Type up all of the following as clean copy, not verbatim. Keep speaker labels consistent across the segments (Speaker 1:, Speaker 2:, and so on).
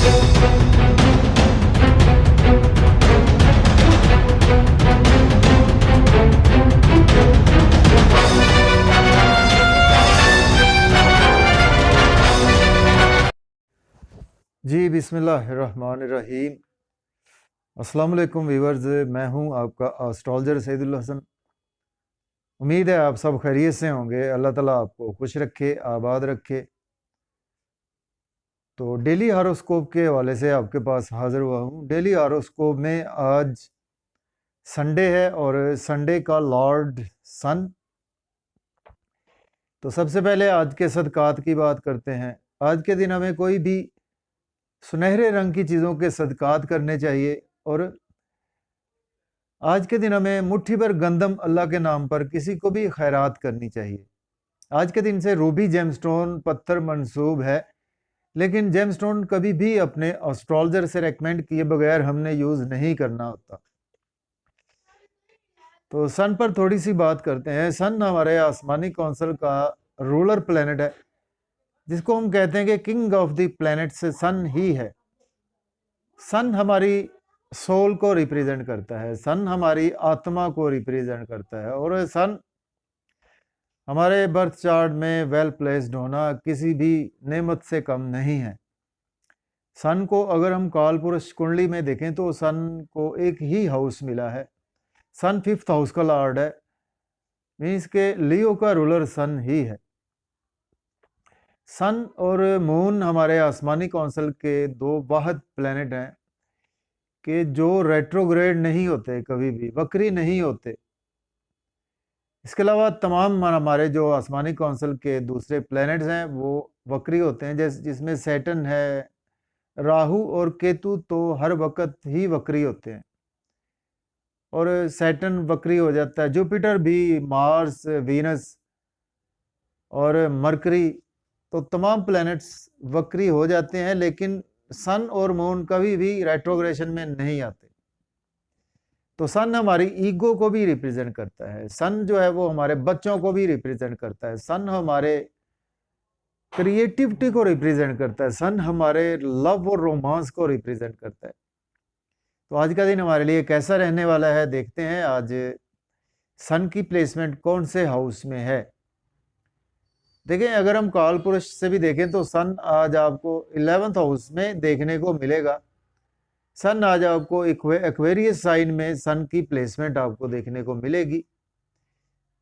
Speaker 1: जी बिस्मिल्लाहिर्रहमानिर्रहीम। अस्सलाम वालेकुम व्यूअर्स, मैं हूं आपका एस्ट्रोलॉजर सैयदुल हसन। उम्मीद है आप सब खैरियत से होंगे। अल्लाह ताला आपको खुश रखे, आबाद रखे। तो डेली हॉरोस्कोप के हवाले से आपके पास हाज़िर हुआ हूं। डेली हॉरोस्कोप में आज संडे है और संडे का लॉर्ड सन। तो सबसे पहले आज के सदकात की बात करते हैं। आज के दिन हमें कोई भी सुनहरे रंग की चीज़ों के सदकात करने चाहिए और आज के दिन हमें मुट्ठी भर गंदम अल्लाह के नाम पर किसी को भी खैरात करनी चाहिए। आज के दिन से रूबी जेमस्टोन पत्थर मंसूब है, लेकिन जेमस्टोन कभी भी अपने एस्ट्रोलॉजर से रेकमेंड किए बगैर हमने यूज़ नहीं करना होता। तो सन पर थोड़ी सी बात करते हैं। सन हमारे आसमानी कौंसल का रूलर प्लेनेट है, जिसको हम कहते हैं कि किंग ऑफ द प्लैनेट से सन ही है। सन हमारी सोल को रिप्रेजेंट करता है, सन हमारी आत्मा को रिप्रेजेंट करता है और सन हमारे बर्थ चार्ट में वेल प्लेस्ड होना किसी भी नेमत से कम नहीं है। सन को अगर हम काल पुरुष कुंडली में देखें तो सन को एक ही हाउस मिला है। सन 5th हाउस का लॉर्ड है, मीन्स के लियो का रूलर सन ही है। सन और मून हमारे आसमानी कौंसल के दो वाहिद प्लैनेट हैं कि जो रेट्रोग्रेड नहीं होते, कभी भी वक्री नहीं होते। इसके अलावा तमाम हमारे जो आसमानी कौंसल के दूसरे प्लैनेट्स हैं वो वक्री होते हैं, जिसमें सैटर्न है, राहु और केतु तो हर वक्त ही वक्री होते हैं और सैटर्न वक्री हो जाता है। जुपिटर भी, मार्स, वीनस और मरकरी, तो तमाम प्लैनेट्स वक्री हो जाते हैं, लेकिन सन और मून कभी भी रेट्रोग्रेशन में नहीं आते। तो सन हमारी ईगो को भी रिप्रेजेंट करता है। सन जो है वो हमारे बच्चों को भी रिप्रेजेंट करता है। सन हमारे क्रिएटिविटी को रिप्रेजेंट करता है। सन हमारे लव और रोमांस को रिप्रेजेंट करता है। तो आज का दिन हमारे लिए कैसा रहने वाला है, देखते हैं आज सन की प्लेसमेंट कौन से हाउस में है। देखें, अगर हम काल पुरुष से भी देखें तो सन आज आपको 11th हाउस में देखने को मिलेगा। सन आज आपको एक्वेरियस साइन में सन की प्लेसमेंट आपको देखने को मिलेगी।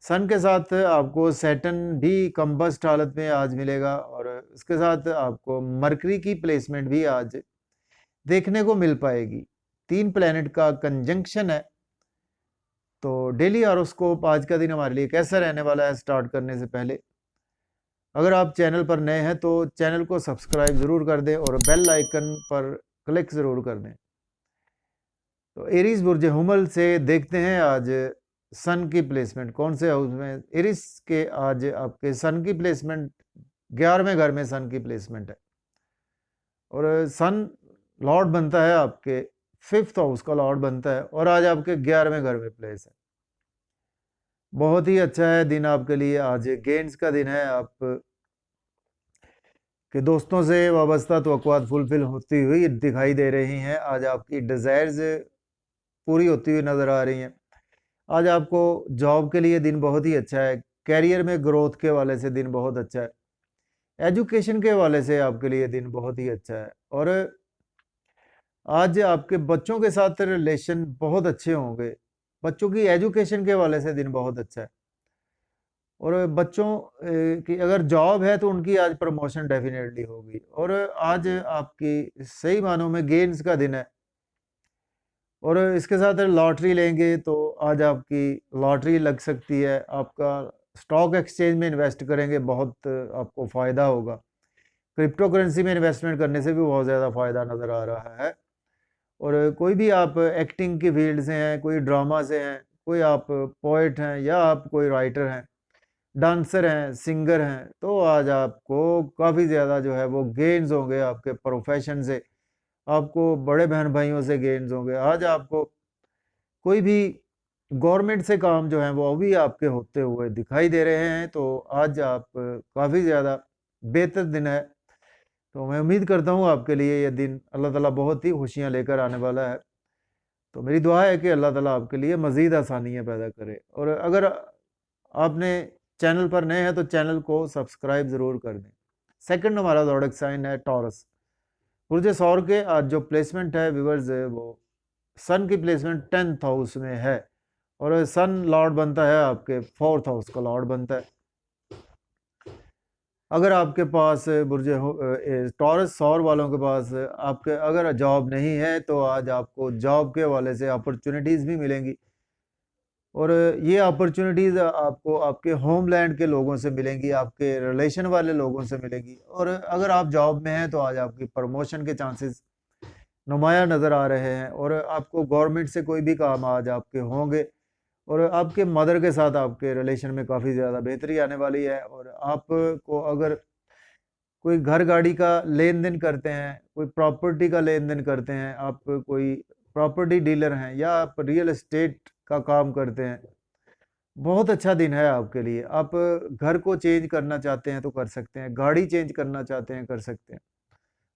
Speaker 1: सन के साथ आपको सैटर्न भी कंबस्ट हालत में आज मिलेगा और इसके साथ आपको मरकरी की प्लेसमेंट भी आज देखने को मिल पाएगी। 3 प्लैनेट का कंजंक्शन है। तो डेली हॉरोस्कोप आज का दिन हमारे लिए कैसा रहने वाला है, स्टार्ट करने से पहले अगर आप चैनल पर नए हैं तो चैनल को सब्सक्राइब ज़रूर कर दें और बेल आइकन पर क्लिक ज़रूर कर दें। तो एरीज बुर्ज हुमल से देखते हैं आज सन की प्लेसमेंट कौन से हाउस में। एरीज के आज आपके सन की प्लेसमेंट 11वें घर में सन की प्लेसमेंट है और सन लॉर्ड बनता है आपके 5th हाउस का लॉर्ड बनता है और आज आपके 11वें घर में प्लेस है। बहुत ही अच्छा है दिन आपके लिए। आज गेंस का दिन है, आप के दोस्तों से वाबस्ता तवक्कुआत फुलफिल होती हुई दिखाई दे रही हैं। आज आपकी डिज़ायर्स पूरी होती हुई नज़र आ रही हैं। आज आपको जॉब के लिए दिन बहुत ही अच्छा है। कैरियर में ग्रोथ के हवाले से दिन बहुत अच्छा है। एजुकेशन के हवाले से आपके लिए दिन बहुत ही अच्छा है और आज आपके बच्चों के साथ रिलेशन बहुत अच्छे होंगे। बच्चों की एजुकेशन के हवाले से दिन बहुत अच्छा है और बच्चों की अगर जॉब है तो उनकी आज प्रमोशन डेफिनेटली होगी और आज आपकी सही मानों में गेन्स का दिन है और इसके साथ लॉटरी लेंगे तो आज आपकी लॉटरी लग सकती है। आपका स्टॉक एक्सचेंज में इन्वेस्ट करेंगे, बहुत आपको फ़ायदा होगा। क्रिप्टो करेंसी में इन्वेस्टमेंट करने से भी बहुत ज़्यादा फ़ायदा नज़र आ रहा है और कोई भी आप एक्टिंग की फील्ड से हैं, कोई ड्रामा से हैं, कोई आप पोइट हैं या आप कोई राइटर हैं, डांसर हैं, सिंगर हैं, तो आज आपको काफ़ी ज़्यादा जो है वो गेन्स होंगे। आपके प्रोफेशन से आपको बड़े बहन भाइयों से गेन्स होंगे। आज आपको कोई भी गवर्नमेंट से काम जो है वो भी आपके होते हुए दिखाई दे रहे हैं। तो आज आप काफ़ी ज़्यादा बेहतर दिन है। तो मैं उम्मीद करता हूँ आपके लिए ये दिन अल्लाह ताला बहुत ही खुशियाँ लेकर आने वाला है। तो मेरी दुआ है कि अल्लाह ताला आपके लिए मज़ीद आसानियाँ पैदा करे। और अगर आपने चैनल पर नए हैं तो चैनल को सब्सक्राइब ज़रूर कर दें। सेकंड हमारा ज़ोडिएक साइन है टॉरस। बुर्ज सौर के आज जो प्लेसमेंट है व्यूअर्स, वो सन की प्लेसमेंट 10th हाउस में है और सन लॉर्ड बनता है आपके 4th हाउस का लॉर्ड बनता है। अगर आपके पास बुर्ज टॉरस सौर वालों के पास आपके अगर जॉब नहीं है तो आज आपको जॉब के हवाले से अपॉर्चुनिटीज़ भी मिलेंगी और ये अपॉर्चुनिटीज़ आपको आपके होमलैंड के लोगों से मिलेंगी, आपके रिलेशन वाले लोगों से मिलेंगी। और अगर आप जॉब में हैं तो आज आपकी प्रमोशन के चांसेस नुमाया नज़र आ रहे हैं और आपको गवर्नमेंट से कोई भी काम आज आपके होंगे और आपके मदर के साथ आपके रिलेशन में काफ़ी ज़्यादा बेहतरी आने वाली है। और आपको अगर कोई घर गाड़ी का लेन देन करते हैं, कोई प्रॉपर्टी का लेन देन करते हैं, आप कोई प्रॉपर्टी डीलर हैं या आप रियल एस्टेट का काम करते हैं, बहुत अच्छा दिन है आपके लिए। आप घर को चेंज करना चाहते हैं तो कर सकते हैं, गाड़ी चेंज करना चाहते हैं कर सकते हैं।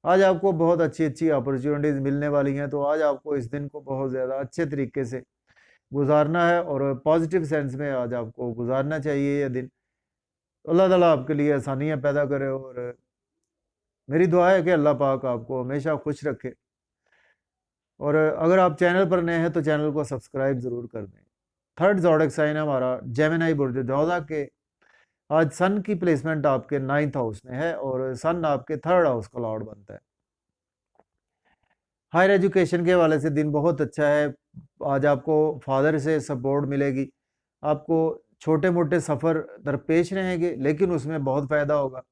Speaker 1: आज आपको बहुत अच्छी अच्छी अपॉर्चुनिटीज़ मिलने वाली हैं, तो आज आपको इस दिन को बहुत ज़्यादा अच्छे तरीके से गुजारना है और पॉजिटिव सेंस में आज आपको गुजारना चाहिए ये दिन। अल्लाह ताला आपके लिए आसानियाँ पैदा करे और मेरी दुआ है कि अल्लाह पाक आपको हमेशा खुश रखे। और अगर आप चैनल पर नए हैं तो चैनल को सब्सक्राइब ज़रूर कर दें। थर्ड ज़ोडिएक साइन है हमारा जेमिनी बुर्ज जोधा के। आज सन की प्लेसमेंट आपके 9th हाउस में है और सन आपके 3rd हाउस का लॉर्ड बनता है। हायर एजुकेशन के हवाले से दिन बहुत अच्छा है। आज आपको फादर से सपोर्ट मिलेगी। आपको छोटे मोटे सफ़र दरपेश रहेंगे लेकिन उसमें बहुत फ़ायदा होगा।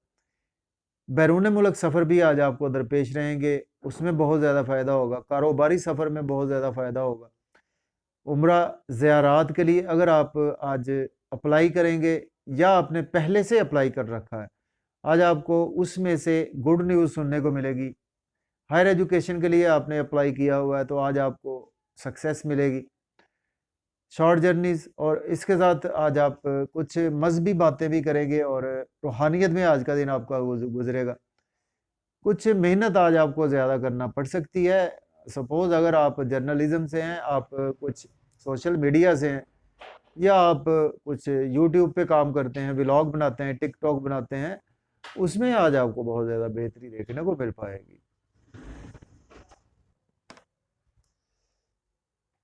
Speaker 1: बैरून मुल्क सफ़र भी आज आपको दरपेश रहेंगे, उसमें बहुत ज़्यादा फ़ायदा होगा। कारोबारी सफ़र में बहुत ज़्यादा फ़ायदा होगा। उम्रा ज़ियारात के लिए अगर आप आज अप्लाई करेंगे या आपने पहले से अप्लाई कर रखा है, आज आपको उसमें से गुड न्यूज़ सुनने को मिलेगी। हायर एजुकेशन के लिए आपने अप्लाई किया हुआ है तो आज आपको सक्सेस मिलेगी। शॉर्ट जर्नीज़ और इसके साथ आज आप कुछ मज़हबी बातें भी करेंगे और रूहानियत में आज का दिन आपका गुज़रेगा। कुछ मेहनत आज आपको ज़्यादा करना पड़ सकती है। सपोज़ अगर आप जर्नलिज़्म से हैं, आप कुछ सोशल मीडिया से हैं या आप कुछ यूट्यूब पे काम करते हैं, व्लॉग बनाते हैं, टिकटॉक बनाते हैं, उसमें आज आपको बहुत ज़्यादा बेहतरी देखने को मिल पाएगी।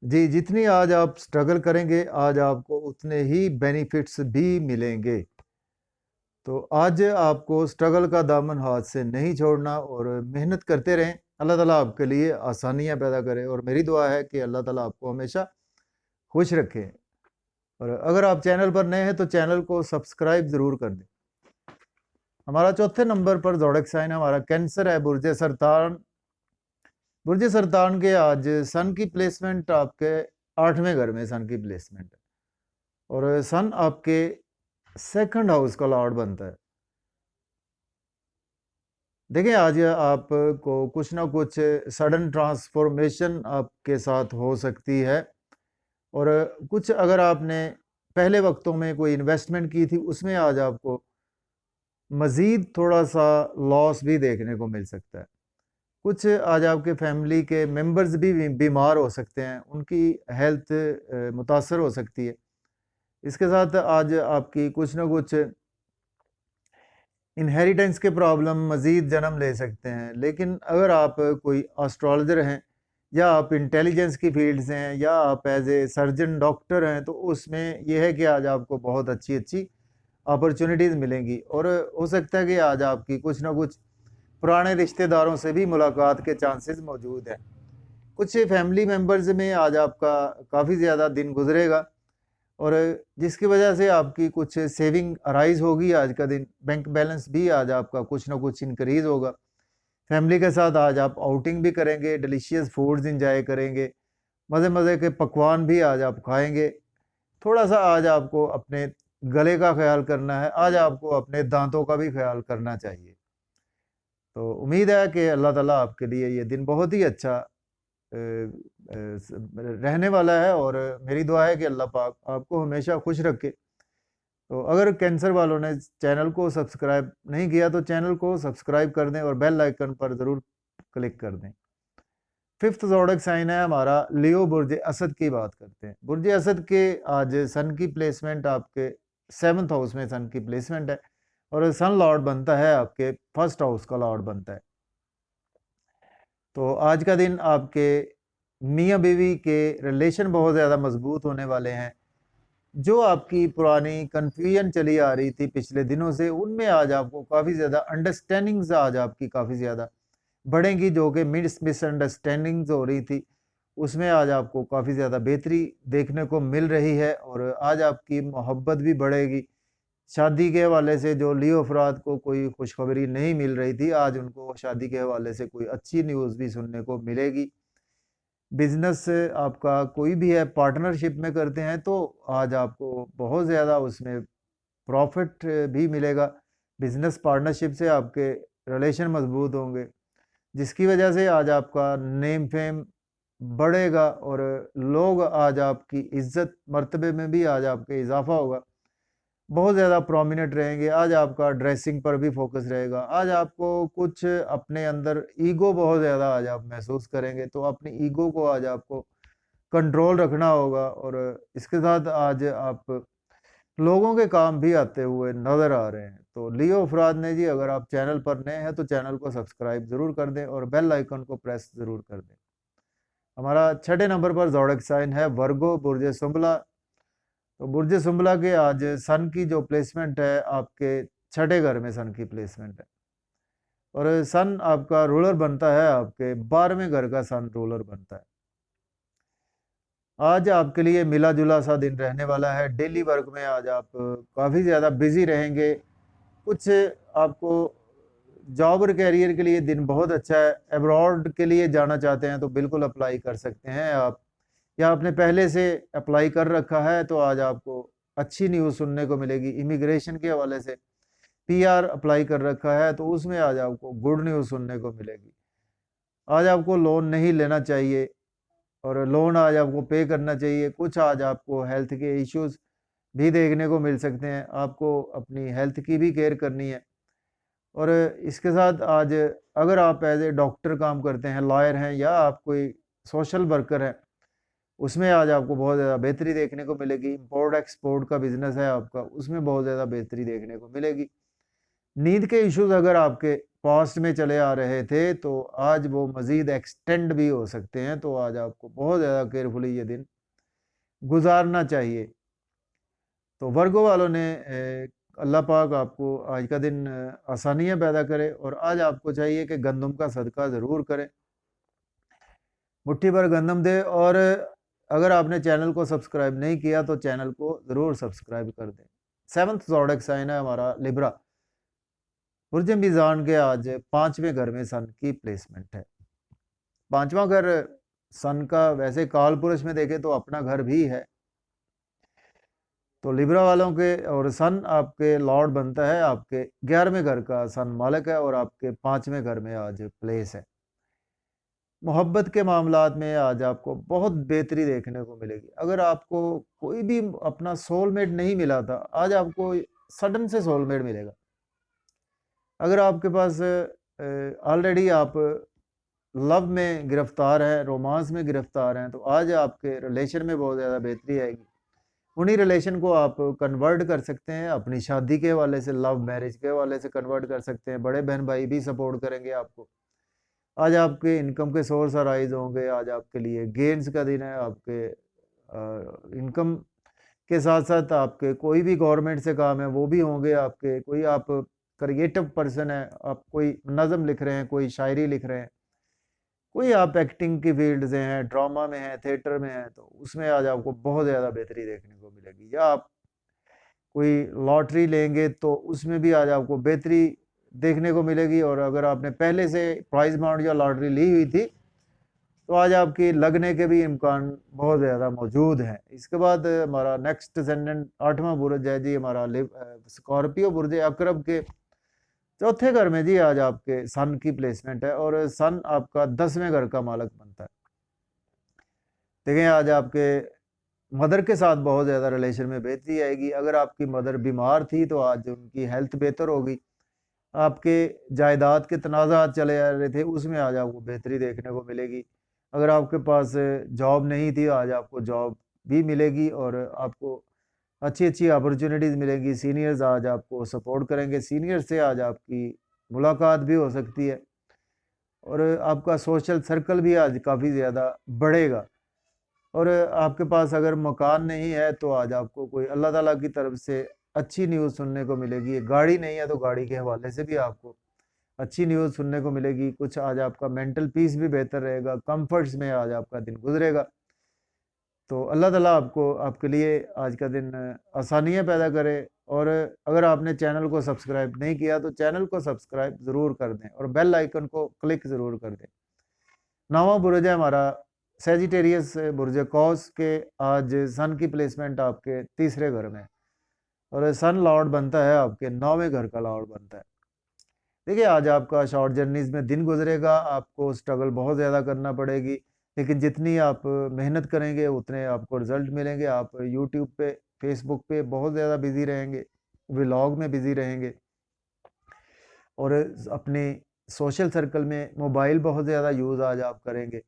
Speaker 1: जी, जितनी आज आप स्ट्रगल करेंगे, आज आपको उतने ही बेनिफिट्स भी मिलेंगे। तो आज आपको स्ट्रगल का दामन हाथ से नहीं छोड़ना और मेहनत करते रहें। अल्लाह ताला आपके लिए आसानियाँ पैदा करे और मेरी दुआ है कि अल्लाह ताला आपको हमेशा खुश रखे। और अगर आप चैनल पर नए हैं तो चैनल को सब्सक्राइब ज़रूर कर दें। हमारा चौथे नंबर पर ज़ोडिएक साइन हमारा कैंसर है, बुर्ज सरतान। बुर्ज सरतान के आज सन की प्लेसमेंट आपके 8वें घर में सन की प्लेसमेंट है और सन आपके 2nd हाउस का लॉर्ड बनता है। देखिए आज आपको कुछ ना कुछ सडन ट्रांसफॉर्मेशन आपके साथ हो सकती है और कुछ अगर आपने पहले वक्तों में कोई इन्वेस्टमेंट की थी उसमें आज आपको मज़ीद थोड़ा-सा लॉस भी देखने को मिल सकता है। कुछ आज आपके फैमिली के मेंबर्स भी बीमार हो सकते हैं, उनकी हेल्थ मुतासर हो सकती है। इसके साथ आज आपकी कुछ ना कुछ इनहेरिटेंस के प्रॉब्लम मज़ीद जन्म ले सकते हैं। लेकिन अगर आप कोई एस्ट्रोलॉजर हैं या आप इंटेलिजेंस की फील्ड से हैं या आप एज ए सर्जन डॉक्टर हैं तो उसमें यह है कि आज आपको बहुत अच्छी अच्छी अपॉर्चुनिटीज़ मिलेंगी और हो सकता है कि आज आपकी कुछ ना कुछ पुराने रिश्तेदारों से भी मुलाकात के चांसेस मौजूद हैं। कुछ फैमिली मेम्बर्स में आज आपका काफ़ी ज़्यादा दिन गुजरेगा और जिसकी वजह से आपकी कुछ सेविंग अराइज होगी आज का दिन। बैंक बैलेंस भी आज आपका कुछ ना कुछ इंक्रीज़ होगा। फैमिली के साथ आज आप आउटिंग भी करेंगे, डिलीशियस फूड्स इंजॉय करेंगे, मज़े-मज़े के पकवान भी आज आप खाएँगे। थोड़ा-सा आज आपको अपने गले का ख़्याल करना है, आज आपको अपने दाँतों का भी ख़्याल करना चाहिए। तो उम्मीद है कि अल्लाह ताला आपके लिए ये दिन बहुत ही अच्छा रहने वाला है और मेरी दुआ है कि अल्लाह पाक आपको हमेशा खुश रखे। तो अगर कैंसर वालों ने चैनल को सब्सक्राइब नहीं किया तो चैनल को सब्सक्राइब कर दें और बेल आइकन पर ज़रूर क्लिक कर दें। फिफ्थ ज़ोडिक साइन है हमारा लियो बुर्ज असद की बात करते हैं। बुर्ज असद के आज सन की प्लेसमेंट आपके 7th हाउस में सन की प्लेसमेंट है और सन लॉर्ड बनता है आपके 1st हाउस का लॉर्ड बनता है। तो आज का दिन आपके मियाँ बीवी के रिलेशन बहुत ज़्यादा मजबूत होने वाले हैं। जो आपकी पुरानी कन्फ्यूजन चली आ रही थी पिछले दिनों से, उनमें आज आपको काफ़ी ज़्यादा अंडरस्टैंडिंग्स आज आपकी काफ़ी ज़्यादा बढ़ेंगी। जो कि मिसअंडरस्टैंडिंग्स हो रही थी, उसमें आज आपको काफ़ी ज़्यादा बेहतरी देखने को मिल रही है और आज आपकी मोहब्बत भी बढ़ेगी। शादी के हवाले से जो लियो अफराद को कोई खुशखबरी नहीं मिल रही थी, आज उनको शादी के हवाले से कोई अच्छी न्यूज़ भी सुनने को मिलेगी। बिज़नेस आपका कोई भी है, पार्टनरशिप में करते हैं, तो आज आपको बहुत ज़्यादा उसमें प्रॉफ़िट भी मिलेगा। बिज़नेस पार्टनरशिप से आपके रिलेशन मज़बूत होंगे, जिसकी वजह से आज आपका नेम फेम बढ़ेगा और लोग आज आपकी इज़्ज़त मर्तबे में भी आज आपके इज़ाफ़ा होगा। बहुत ज़्यादा प्रोमिनेंट रहेंगे। आज आपका ड्रेसिंग पर भी फ़ोकस रहेगा। आज आपको कुछ अपने अंदर ईगो बहुत ज़्यादा आज आप महसूस करेंगे, तो अपनी ईगो को आज आपको कंट्रोल रखना होगा और इसके साथ आज आप लोगों के काम भी आते हुए नज़र आ रहे हैं। तो लियो अफराद ने जी, अगर आप चैनल पर नए हैं तो चैनल को सब्सक्राइब ज़रूर कर दें और बेल आइकन को प्रेस ज़रूर कर दें। हमारा 6ठे नंबर पर ज़ोडिक साइन है वर्गो बुर्ज सुंबला। तो बुर्ज सुंबला के आज सन की जो प्लेसमेंट है आपके 6ठे घर में सन की प्लेसमेंट है और सन आपका रूलर बनता है, आपके 12वें घर का सन रूलर बनता है। आज आपके लिए मिला जुला सा दिन रहने वाला है। डेली वर्क में आज आप काफ़ी ज़्यादा बिजी रहेंगे। कुछ आपको जॉब और कैरियर के लिए दिन बहुत अच्छा है। अब्रॉड के लिए जाना चाहते हैं तो बिल्कुल अप्लाई कर सकते हैं आप, या आपने पहले से अप्लाई कर रखा है तो आज आपको अच्छी न्यूज़ सुनने को मिलेगी। इमिग्रेशन के हवाले से पीआर अप्लाई कर रखा है तो उसमें आज आपको गुड न्यूज़ सुनने को मिलेगी। आज आपको लोन नहीं लेना चाहिए और लोन आज आपको पे करना चाहिए। कुछ आज आपको हेल्थ के इश्यूज़ भी देखने को मिल सकते हैं। आपको अपनी हेल्थ की भी केयर करनी है और इसके साथ आज अगर आप एज़ ए डॉक्टर काम करते हैं, लॉयर हैं या आप कोई सोशल वर्कर हैं, उसमें आज आपको बहुत ज़्यादा बेहतरी देखने को मिलेगी। इम्पोर्ट एक्सपोर्ट का बिज़नेस है आपका, उसमें बहुत ज़्यादा बेहतरी देखने को मिलेगी। नींद के इश्यूज़ अगर आपके पास्ट में चले आ रहे थे तो आज वो मज़ीद एक्सटेंड भी हो सकते हैं, तो आज आपको बहुत ज़्यादा केयरफुली ये दिन गुज़ारना चाहिए। तो वर्गो वालों ने अल्लाह पाक आपको आज का दिन आसानियाँ पैदा करे और आज आपको चाहिए कि गंदम का सदका ज़रूर करें। मुट्ठी भर गंदम दे और अगर आपने चैनल को सब्सक्राइब नहीं किया तो चैनल को ज़रूर सब्सक्राइब कर दें। 7th ज़ोडिक साइन है हमारा लिब्रा। बुर्ज मीज़ान के आज 5वें घर में सन की प्लेसमेंट है। 5वां घर सन का वैसे काल पुरुष में देखें तो अपना घर भी है। तो लिब्रा वालों के और सन आपके लॉर्ड बनता है, आपके 11वें घर का सन मालिक है और आपके 5वें घर में आज प्लेस है। मोहब्बत के मामलात में आज आपको बहुत बेहतरी देखने को मिलेगी। अगर आपको कोई भी अपना सोलमेट नहीं मिला था, आज आपको सडन से सोलमेट मिलेगा। अगर आपके पास ऑलरेडी आप लव में गिरफ्तार हैं, रोमांस में गिरफ्तार हैं, तो आज आपके रिलेशन में बहुत ज़्यादा बेहतरी आएगी। उन्हीं रिलेशन को आप कन्वर्ट कर सकते हैं अपनी शादी के हवाले से, लव मैरिज के हवाले से कन्वर्ट कर सकते हैं। बड़े बहन भाई भी सपोर्ट करेंगे आपको। आज आपके इनकम के सोर्स अराइज होंगे। आज आपके लिए गेन्स का दिन है। आपके इनकम के साथ साथ आपके कोई भी गवर्नमेंट से काम है वो भी होंगे आपके। कोई आप क्रिएटिव पर्सन है, आप कोई नज़म लिख रहे हैं, कोई शायरी लिख रहे हैं, कोई आप एक्टिंग की फील्ड से हैं, ड्रामा में हैं, थिएटर में हैं, तो उसमें आज आपको बहुत ज़्यादा बेहतरी देखने को मिलेगी। या आप कोई लॉटरी लेंगे तो उसमें भी आज आपको बेहतरी देखने को मिलेगी और अगर आपने पहले से प्राइज अमाउंट या लॉटरी ली हुई थी तो आज आपकी लगने के भी इम्कान बहुत ज़्यादा मौजूद हैं। इसके बाद हमारा नेक्स्ट असेंडेंट 8वां बुर्ज है जी हमारा स्कॉर्पियो बुर्ज अकरब के 4थे घर में जी आज आपके सन की प्लेसमेंट है और सन आपका 10वें घर का मालिक बनता है। देखें आज आपके मदर के साथ बहुत ज़्यादा रिलेशन में बेहतरी आएगी। अगर आपकी मदर बीमार थी तो आज उनकी हेल्थ बेहतर होगी। आपके जायदाद के तनाज़ात चले आ रहे थे, उसमें आज आपको बेहतरी देखने को मिलेगी। अगर आपके पास जॉब नहीं थी, आज आपको जॉब भी मिलेगी और आपको अच्छी-अच्छी अपॉर्च्युनिटीज़ मिलेंगी। सीनियर्स आज आपको सपोर्ट करेंगे, सीनियर से आज आपकी मुलाकात भी हो सकती है और आपका सोशल सर्कल भी आज काफ़ी ज़्यादा बढ़ेगा। और आपके पास अगर मकान नहीं है तो आज आपको कोई अल्लाह ताला की तरफ से अच्छी न्यूज़ सुनने को मिलेगी। गाड़ी नहीं है तो गाड़ी के हवाले से भी आपको अच्छी न्यूज़ सुनने को मिलेगी। कुछ आज आपका मेंटल पीस भी बेहतर रहेगा, कंफर्ट्स में आज आपका दिन गुजरेगा। तो अल्लाह ताला आपको आपके लिए आज का दिन आसानियाँ पैदा करे। और अगर आपने चैनल को सब्सक्राइब नहीं किया तो चैनल को सब्सक्राइब ज़रूर कर दें और बेल आइकन को क्लिक ज़रूर कर दें। नौवां बुर्ज है हमारा सेजिटेरियस बुर्ज कौस के। आज सन की प्लेसमेंट आपके तीसरे घर में और सन लॉर्ड बनता है आपके 9वें घर का लॉर्ड बनता है। देखिए आज आपका शॉर्ट जर्नीज में दिन गुजरेगा, आपको स्ट्रगल बहुत ज़्यादा करना पड़ेगी, लेकिन जितनी आप मेहनत करेंगे उतने आपको रिजल्ट मिलेंगे। आप यूट्यूब पे, फेसबुक पे बहुत ज़्यादा बिजी रहेंगे, व्लॉग में बिजी रहेंगे और अपने सोशल सर्कल में मोबाइल बहुत ज़्यादा यूज़ आज आप करेंगे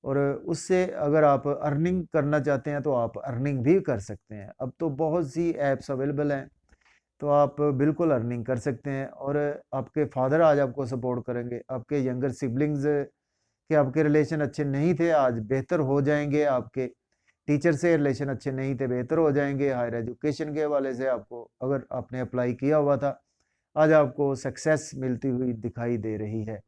Speaker 1: और उससे अगर आप अर्निंग करना चाहते हैं तो आप अर्निंग भी कर सकते हैं। अब तो बहुत सी ऐप्स अवेलेबल हैं, तो आप बिल्कुल अर्निंग कर सकते हैं और आपके फादर आज आपको सपोर्ट करेंगे। आपके यंगर सिबलिंग्स के आपके रिलेशन अच्छे नहीं थे, आज बेहतर हो जाएंगे। आपके टीचर से रिलेशन अच्छे नहीं थे, बेहतर हो जाएंगे। हायर एजुकेशन के हवाले से आपको अगर आपने अप्लाई किया हुआ था, आज आपको सक्सेस मिलती हुई दिखाई दे रही है।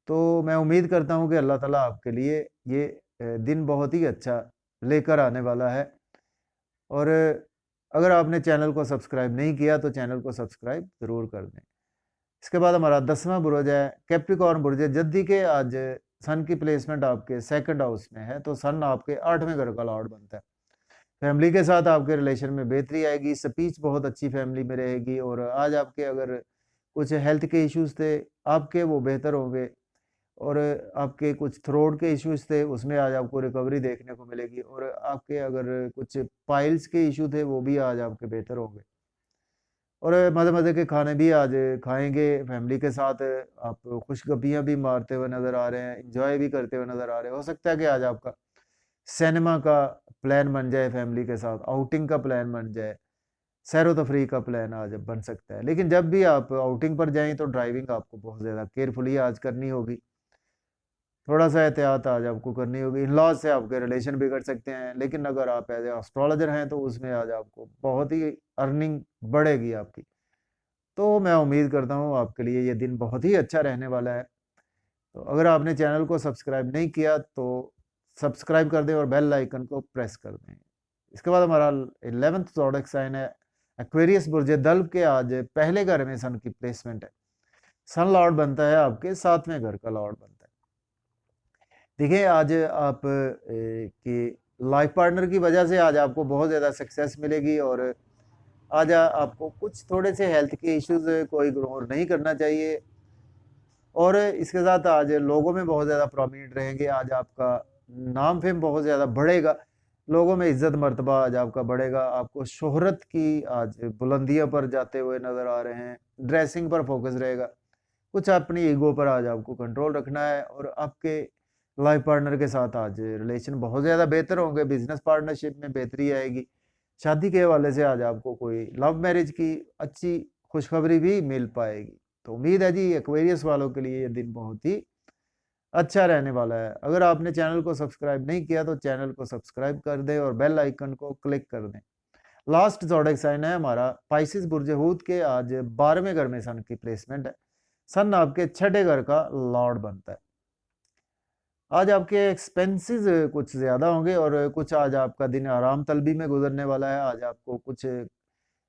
Speaker 1: तो मैं उम्मीद करता हूँ कि अल्लाह ताला आपके लिए ये दिन बहुत ही अच्छा लेकर आने वाला है। और अगर आपने चैनल को सब्सक्राइब नहीं किया तो चैनल को सब्सक्राइब ज़रूर कर दें। इसके बाद हमारा 10वां बुर्ज है कैप्रिकॉर्न बुर्ज जद्दी के। आज सन की प्लेसमेंट आपके सेकंड हाउस में है, तो सन आपके 8वें घर का लॉर्ड बनता है। फैमिली के साथ आपके रिलेशन में बेहतरी आएगी, स्पीच बहुत अच्छी फैमिली में रहेगी और आज आपके अगर कुछ हेल्थ के इश्यूज़ थे, आपके वो बेहतर होंगे और आपके कुछ थ्रोट के इश्यूज़ थे, उसमें आज आपको रिकवरी देखने को मिलेगी और आपके अगर कुछ पाइल्स के इश्यू थे, वो भी आज आपके बेहतर होंगे। और मज़े-मज़े के खाने भी आज खाएँगे फैमिली के साथ। आप खुशगपियाँ भी मारते हुए नज़र आ रहे हैं, एन्जॉय भी करते हुए नज़र आ रहे हैं। हो सकता है कि आज आपका सिनेमा का प्लान बन जाए फैमिली के साथ, आउटिंग का प्लान बन जाए, सैरो-तफरीह का प्लान आज बन सकता है। लेकिन जब भी आप आउटिंग पर जाएँ तो ड्राइविंग आपको बहुत ज़्यादा केयरफुली आज करनी होगी। थोड़ा-सा एहतियात आज आपको करनी होगी। इन-लॉज़ से आपके रिलेशन बिगड़ सकते हैं, लेकिन अगर आप एज़ ए एस्ट्रोलॉजर हैं तो उसमें आज आपको बहुत ही अर्निंग बढ़ेगी आपकी। तो मैं उम्मीद करता हूँ आपके लिए ये दिन बहुत ही अच्छा रहने वाला है। तो अगर आपने चैनल को सब्सक्राइब नहीं किया तो सब्सक्राइब कर दें और बेल आइकन को प्रेस कर दें। इसके बाद हमारा 11th ज़ोडिएक साइन है एक्वेरियस बुर्ज दल्ब के। आज पहले घर में सन की प्लेसमेंट है। सन लॉर्ड बनता है आपके 7वें घर का लॉर्ड बनता है। देखिए आज आप की लाइफ पार्टनर की वजह से आज आपको बहुत ज़्यादा सक्सेस मिलेगी और आज आपको कुछ थोड़े से हेल्थ के इश्यूज़ को इग्नोर नहीं करना चाहिए और इसके साथ आज लोगों में बहुत ज़्यादा प्रोमिनेंट रहेंगे। आज आपका नाम फेम बहुत ज़्यादा बढ़ेगा, लोगों में इज़्ज़त मर्तबा आज आपका बढ़ेगा। आपको शोहरत की आज बुलंदियों पर जाते हुए नज़र आ रहे हैं। ड्रेसिंग पर फोकस रहेगा, कुछ अपनी ईगो पर आज आपको कंट्रोल रखना है और आपके लाइफ पार्टनर के साथ आज रिलेशन बहुत ज़्यादा बेहतर होंगे। बिजनेस पार्टनरशिप में बेहतरी आएगी। शादी के हवाले से आज आपको कोई लव मैरिज की अच्छी खुशखबरी भी मिल पाएगी। तो उम्मीद है जी एक्वेरियस वालों के लिए ये दिन बहुत ही अच्छा रहने वाला है। अगर आपने चैनल को सब्सक्राइब नहीं किया तो चैनल को सब्सक्राइब कर दें और बेल आइकन को क्लिक कर दें। लास्ट ज़ोडिएक साइन है हमारा पाइसेस बुर्ज हूत के। आज 12वें घर में सन की प्लेसमेंट है। सन आपके 6ठे घर का लॉर्ड बनता है। आज आपके एक्सपेंसेस कुछ ज़्यादा होंगे और कुछ आज आपका दिन आराम तलबी में गुजरने वाला है। आज आपको कुछ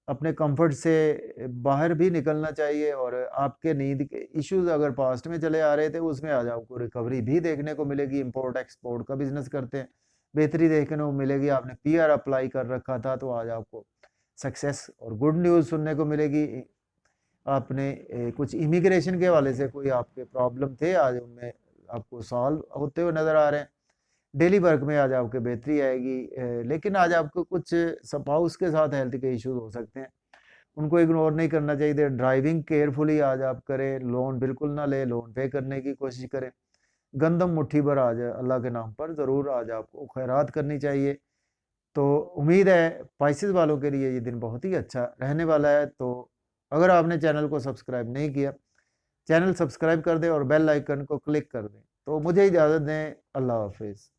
Speaker 1: अपने कंफर्ट से बाहर भी निकलना चाहिए और आपके नींद के इश्यूज अगर पास्ट में चले आ रहे थे उसमें आज आपको रिकवरी भी देखने को मिलेगी। इंपोर्ट एक्सपोर्ट का बिजनेस करते हैं, बेहतरी देखने को मिलेगी। आपने पीआर अप्लाई कर रखा था तो आज आपको सक्सेस और गुड न्यूज़ सुनने को मिलेगी। आपने कुछ इमिग्रेशन के हवाले से कोई आपके प्रॉब्लम थे, आज उनमें आपको सॉल्व होते हुए नज़र आ रहे हैं। डेली वर्क में आज आपके बेहतरी आएगी। लेकिन आज आपको कुछ स्पाउस के साथ हेल्थ के इश्यूज हो सकते हैं, उनको इग्नोर नहीं करना चाहिए। ड्राइविंग केयरफुली आज आप करें, लोन बिल्कुल ना ले, लोन पे करने की कोशिश करें। गंदम मुट्ठी भर आज अल्लाह के नाम पर ज़रूर आज आपको खैरात करनी चाहिए। तो उम्मीद है स्पाइसेस वालों के लिए ये दिन बहुत ही अच्छा रहने वाला है। तो अगर आपने चैनल को सब्सक्राइब नहीं किया, चैनल सब्सक्राइब कर दें और बेल आइकन को क्लिक कर दें। तो मुझे इजाज़त दें, अल्लाह हाफिज़।